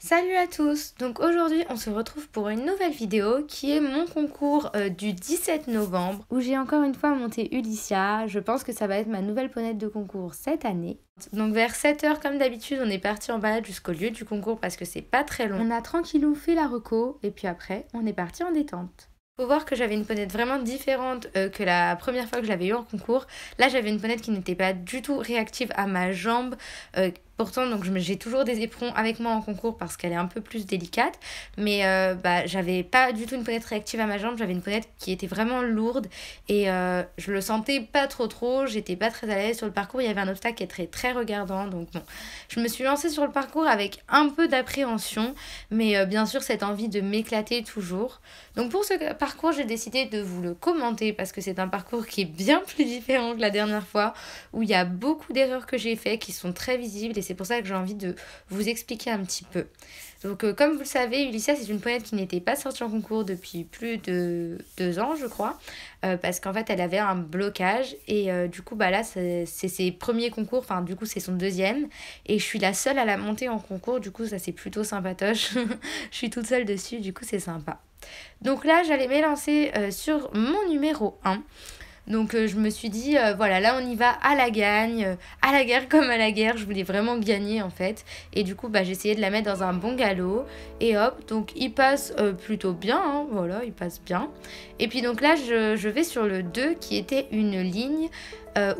Salut à tous! Donc aujourd'hui on se retrouve pour une nouvelle vidéo qui est mon concours du 17 novembre où j'ai encore une fois monté Ulycia. Je pense que ça va être ma nouvelle ponette de concours cette année. Donc vers 7h comme d'habitude on est parti en balade jusqu'au lieu du concours parce que c'est pas très long. On a tranquillou fait la reco et puis après on est parti en détente. Faut voir que j'avais une ponette vraiment différente que la première fois que je l'avais eu en concours. Là j'avais une ponette qui n'était pas du tout réactive à ma jambe. Pourtant, donc j'ai toujours des éperons avec moi en concours parce qu'elle est un peu plus délicate. Mais j'avais pas du tout une ponette réactive à ma jambe. J'avais une ponette qui était vraiment lourde et je le sentais pas trop. J'étais pas très à l'aise sur le parcours. Il y avait un obstacle qui est très regardant. Donc bon, je me suis lancée sur le parcours avec un peu d'appréhension. Mais bien sûr, cette envie de m'éclater toujours. Donc pour ce parcours, j'ai décidé de vous le commenter parce que c'est un parcours qui est bien plus différent que la dernière fois. Où il y a beaucoup d'erreurs que j'ai faites qui sont très visibles. Et c'est pour ça que j'ai envie de vous expliquer un petit peu. Donc comme vous le savez, Ulycia c'est une ponette qui n'était pas sortie en concours depuis plus de 2 ans je crois. Parce qu'en fait elle avait un blocage et du coup là c'est ses premiers concours, enfin du coup c'est son deuxième. Et je suis la seule à la monter en concours, du coup ça c'est plutôt sympatoche. Je suis toute seule dessus, du coup c'est sympa. Donc là j'allais m'élancer sur mon numéro 1. Donc je me suis dit, voilà, là on y va à la gagne, à la guerre comme à la guerre, je voulais vraiment gagner en fait. Et du coup, j'ai essayé de la mettre dans un bon galop. Et hop, donc il passe plutôt bien, hein, voilà, il passe bien. Et puis donc là, je vais sur le 2 qui était une ligne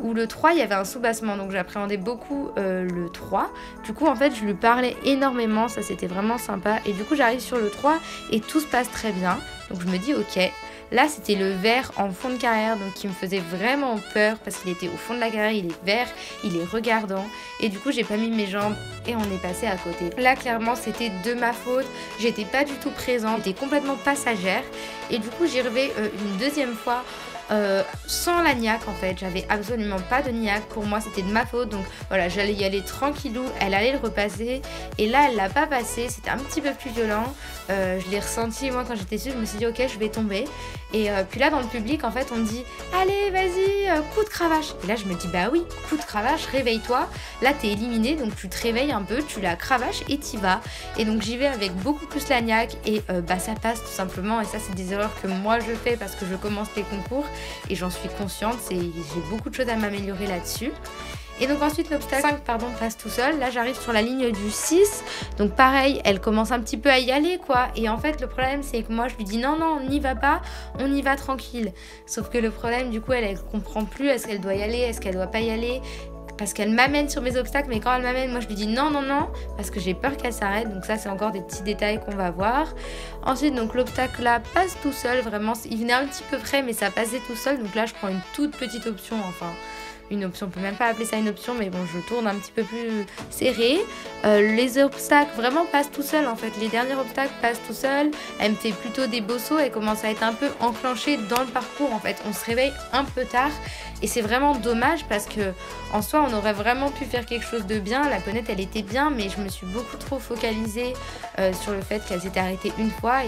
où le 3, il y avait un sous-bassement. Donc j'appréhendais beaucoup le 3. Du coup, en fait, je lui parlais énormément, ça c'était vraiment sympa. Et du coup, j'arrive sur le 3 et tout se passe très bien. Donc je me dis, ok. Là, c'était le vert en fond de carrière, donc qui me faisait vraiment peur parce qu'il était au fond de la carrière, il est vert, il est regardant. Et du coup, j'ai pas mis mes jambes et on est passé à côté. Là, clairement, c'était de ma faute. J'étais pas du tout présente, j'étais complètement passagère. Et du coup, j'y revais une deuxième fois. Sans la niaque en fait, j'avais absolument pas de niaque, pour moi c'était de ma faute, donc voilà, j'allais y aller tranquillou, elle allait le repasser et là elle l'a pas passé, c'était un petit peu plus violent. Je l'ai ressenti moi quand j'étais dessus, je me suis dit ok je vais tomber et puis là dans le public en fait on me dit allez vas-y coup de cravache, et là je me dis bah oui coup de cravache, réveille-toi, là t'es éliminé donc tu te réveilles un peu, tu la cravaches et t'y vas. Et donc j'y vais avec beaucoup plus la niaque et ça passe tout simplement. Et ça c'est des erreurs que moi je fais parce que je commence les concours et j'en suis consciente, j'ai beaucoup de choses à m'améliorer là-dessus. Et donc ensuite l'obstacle 5 passe tout seul. Là j'arrive sur la ligne du 6. Donc pareil, elle commence un petit peu à y aller quoi. Et en fait le problème c'est que moi je lui dis non on n'y va pas, on y va tranquille. Sauf que le problème du coup elle comprend plus, est-ce qu'elle doit y aller, est-ce qu'elle doit pas y aller. Parce qu'elle m'amène sur mes obstacles, mais quand elle m'amène, moi je lui dis non, parce que j'ai peur qu'elle s'arrête. Donc ça c'est encore des petits détails qu'on va voir. Ensuite donc l'obstacle là passe tout seul, vraiment, il venait un petit peu près mais ça passait tout seul. Donc là je prends une toute petite option, enfin une option, on peut même pas appeler ça une option, mais bon je tourne un petit peu plus serré. Les obstacles vraiment passent tout seul en fait, les derniers obstacles passent tout seul. Elle me fait plutôt des beaux sauts, elle commence à être un peu enclenchée dans le parcours en fait. On se réveille un peu tard et c'est vraiment dommage parce que en soi on aurait vraiment pu faire quelque chose de bien. La ponette elle était bien mais je me suis beaucoup trop focalisée sur le fait qu'elle s'était arrêtée une fois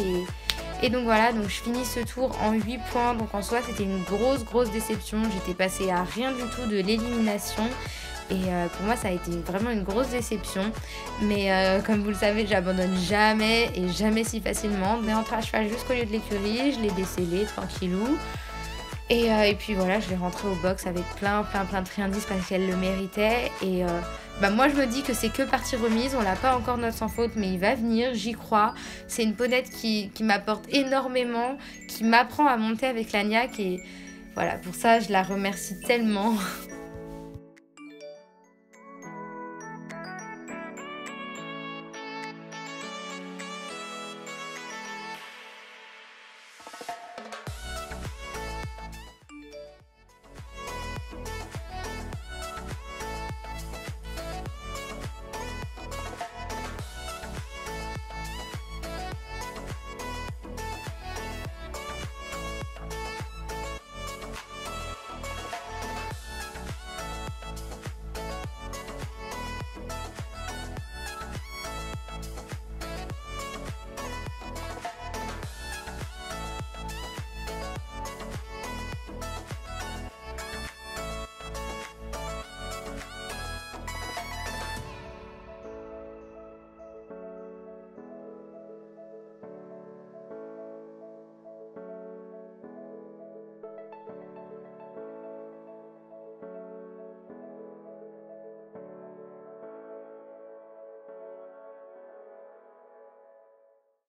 et donc voilà, donc je finis ce tour en 8 points. Donc en soi c'était une grosse déception. J'étais passée à rien du tout de l'élimination. Et pour moi ça a été vraiment une grosse déception. Mais comme vous le savez, j'abandonne jamais et jamais si facilement. On est rentré à cheval jusqu'au lieu de l'écurie, je l'ai décellé tranquillou. Et puis voilà, je l'ai rentrée au box avec plein de friandises parce qu'elle le méritait. Et moi je me dis que c'est que partie remise, on l'a pas encore notre sans faute mais il va venir, j'y crois. C'est une ponette qui m'apporte énormément, qui m'apprend à monter avec la niaque et voilà, pour ça je la remercie tellement.